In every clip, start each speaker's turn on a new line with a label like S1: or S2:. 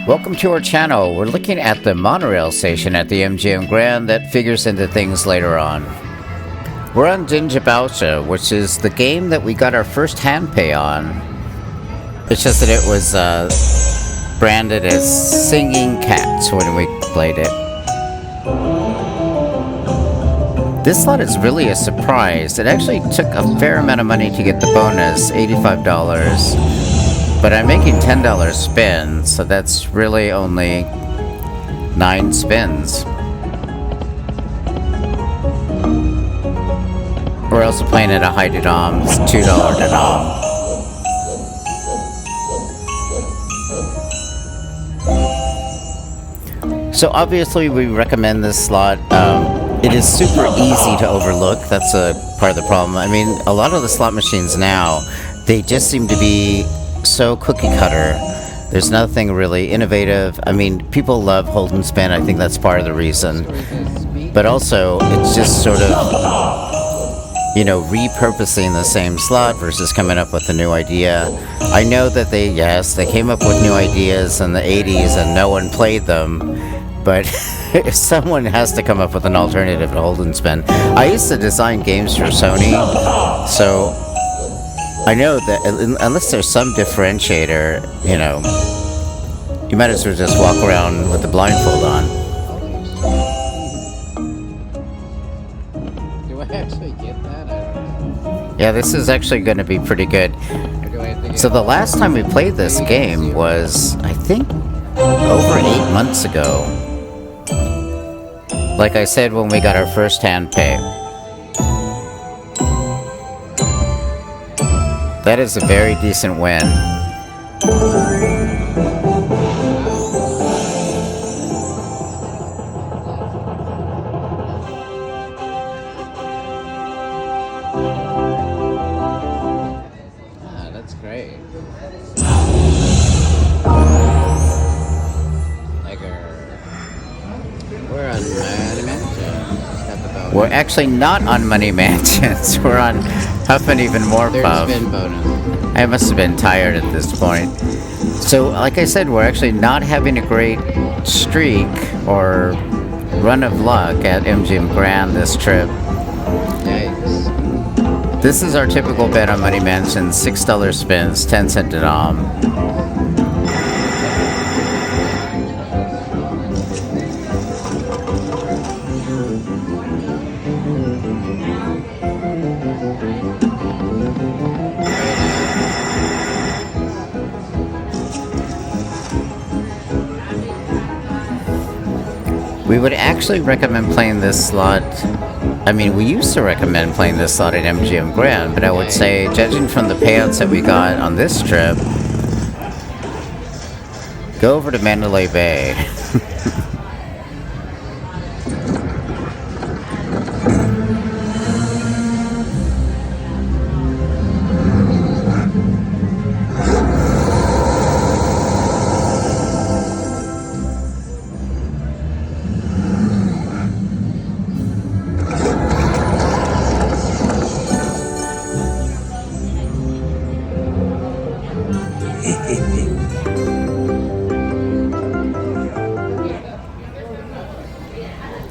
S1: Welcome to our channel. We're looking at the monorail station at the MGM Grand that figures into things later on. We're on Jin Ji Bao Xi, which is the game that we got our first hand pay on. It's just that it was branded as Singing Cats when we played it. This slot is really a surprise. It actually took a fair amount of money to get the bonus, $85. But I'm making $10 spins, so that's really only 9 spins. We're also playing at a high denom, it's $2 denom. So obviously we recommend this slot. It is super easy to overlook. That's a part of the problem. I mean, a lot of the slot machines now, they just seem to be so cookie cutter. There's nothing really innovative. I mean, people love hold and spin. I think that's part of the reason. But also, it's just sort of, you know, repurposing the same slot versus coming up with a new idea. I know that they came up with new ideas in the 80s and no one played them. But if someone has to come up with an alternative to hold and spin. I used to design games for Sony, so I know that unless there's some differentiator, you know, you might as well just walk around with the blindfold on.
S2: Do I actually get that? I don't know.
S1: Yeah, this is actually going to be pretty good. So the last time we played this game was, I think, over 8 months ago. Like I said, when we got our first hand pay. That is a very decent win.
S2: Ah, that's great. We're on Money Mansion.
S1: We're actually not on Money Mansions. We're on Huff and Even More Puff.
S2: Spin bonus.
S1: I must have been tired at this point. So, like I said, we're actually not having a great streak or run of luck at MGM Grand this trip.
S2: Yikes.
S1: This is our typical bet on Money Mansion, $6 spins, 10-cent denom. We would actually recommend playing this slot. I mean, we used to recommend playing this slot at MGM Grand, but I would say, judging from the payouts that we got on this trip, go over to Mandalay Bay.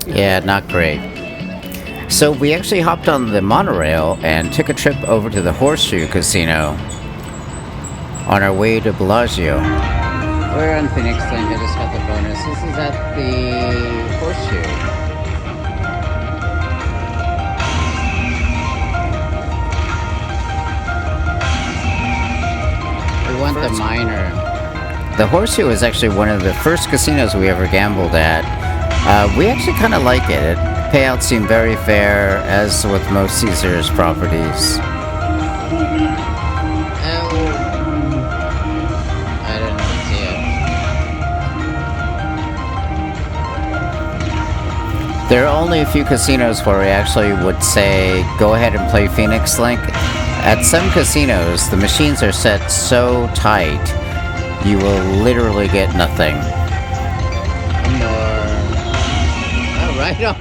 S1: Yeah, not great. So we actually hopped on the monorail and took a trip over to the Horseshoe Casino on our way to Bellagio.
S2: We're on Phoenix Lane. I just got the bonus. This is at the Horseshoe. We want the minor.
S1: The Horseshoe is actually one of the first casinos we ever gambled at. We actually kind of like it. Payouts seem very fair, as with most Caesars properties.
S2: I didn't see it.
S1: There are only a few casinos where we actually would say, go ahead and play Phoenix Link. At some casinos, the machines are set so tight, you will literally get nothing.
S2: Right on.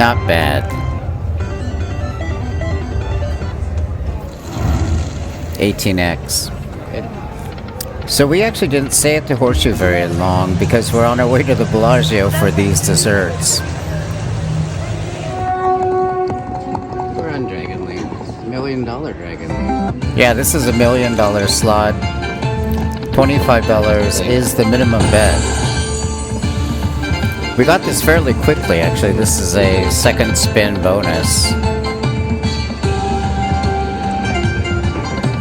S1: Not bad. 18x. So we actually didn't stay at the Horseshoe very long because we're on our way to the Bellagio for these desserts.
S2: We're on Dragon Link. $1 million Dragon Link.
S1: Yeah, this is $1 million slot. $25 is the minimum bet. We got this fairly quickly, actually. This is a second spin bonus.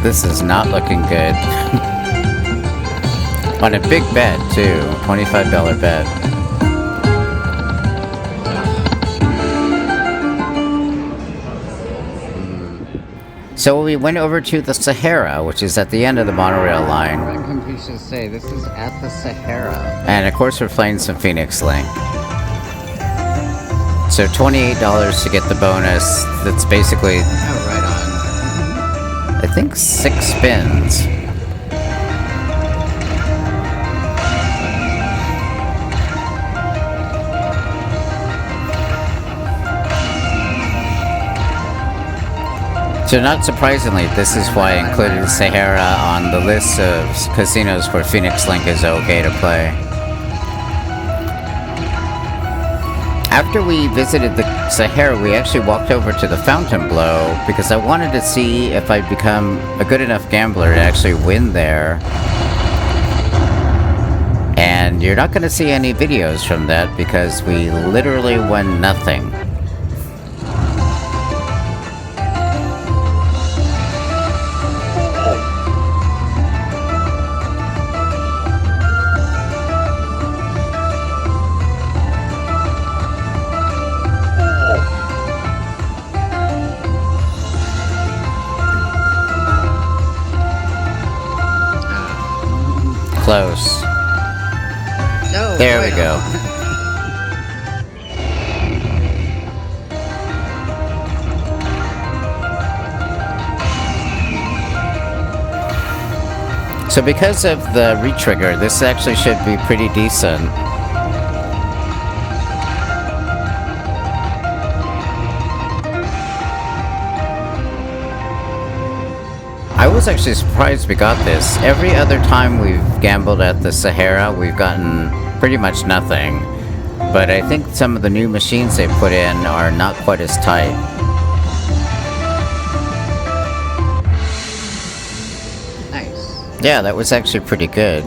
S1: This is not looking good. On a big bet, too. $25 bet. So we went over to the Sahara, which is at the end of the monorail line.
S2: I'm confused to say, this is at the Sahara.
S1: And of course we're playing some Phoenix Link. So $28 to get the bonus. That's basically,
S2: Oh, right on.
S1: I think, 6 spins. So not surprisingly, this is why I included Sahara on the list of casinos where Phoenix Link is okay to play. After we visited the Sahara, we actually walked over to the Fontainebleau because I wanted to see if I'd become a good enough gambler to actually win there. And you're not going to see any videos from that because we literally won nothing. Close.
S2: No,
S1: There we
S2: right
S1: go.
S2: on.
S1: So because of the retrigger, this actually should be pretty decent. I was actually surprised we got this. Every other time we've gambled at the Sahara, we've gotten pretty much nothing. But I think some of the new machines they put in are not quite as tight.
S2: Nice.
S1: Yeah, that was actually pretty good.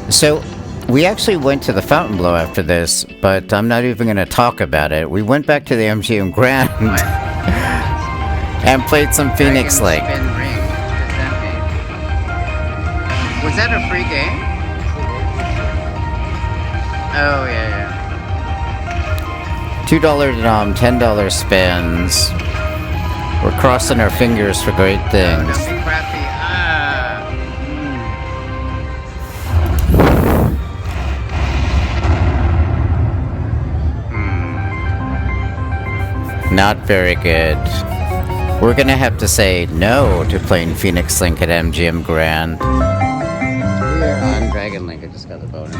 S1: So, we actually went to the Fontainebleau after this, but I'm not even going to talk about it. We went back to the MGM Grand and played some Phoenix Link.
S2: Dragon Spin Ring. What's that mean? Was that a free game? Oh, yeah, yeah.
S1: $2 denom, $10 spins. We're crossing our fingers for great
S2: Oh,
S1: things.
S2: don't be crappy.
S1: Not very good. We're gonna have to say no to playing Phoenix Link at MGM Grand.
S2: We are on Dragon Link. I just got the bonus.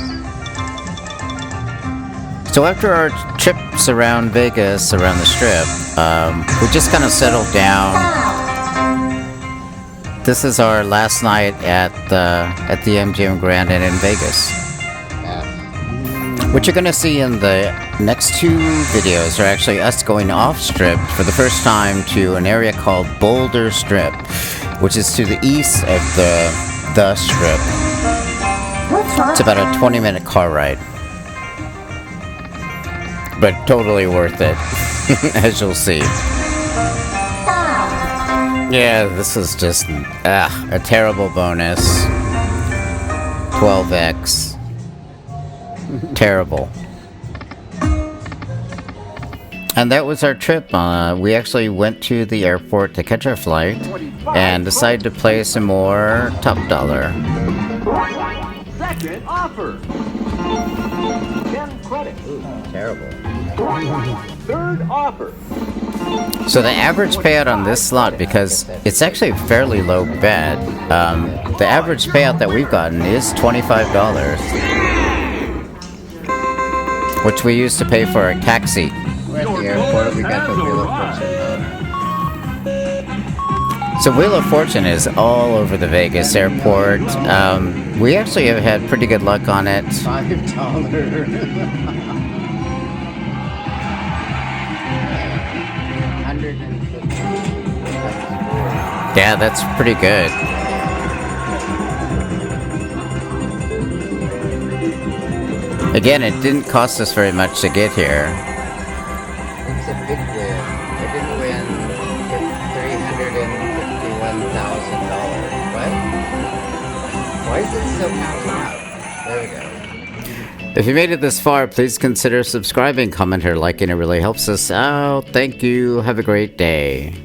S1: So after our trips around Vegas, around the Strip, we just kind of settled down. This is our last night at the MGM Grand and in Vegas. What you're gonna see in the next 2 videos are actually us going off Strip for the first time to an area called Boulder Strip, which is to the east of the Strip. It's about a 20-minute car ride. But totally worth it, as you'll see. Yeah, this is just a terrible bonus. 12x. Terrible. And that was our trip. We actually went to the airport to catch our flight and decided to play some more Top Dollar.
S3: Second offer. 10 credits.
S2: Terrible.
S3: Third offer.
S1: So the average payout on this slot, because it's actually a fairly low bet, the average payout that we've gotten is $25, which we used to pay for a taxi.
S2: We're at the airport. what we got the
S3: has
S2: Wheel of
S3: arrived.
S2: Fortune.
S1: So Wheel of Fortune is all over the Vegas airport. We actually have had pretty good luck on it.
S2: $5. $150.
S1: Yeah, that's pretty good. Again, it didn't cost us very much to get here.
S2: It's a big win. I didn't win $351,000. What? Why is it still counting up? There we go.
S1: If you made it this far, please consider subscribing, comment, or liking. It really helps us out. Thank you. Have a great day.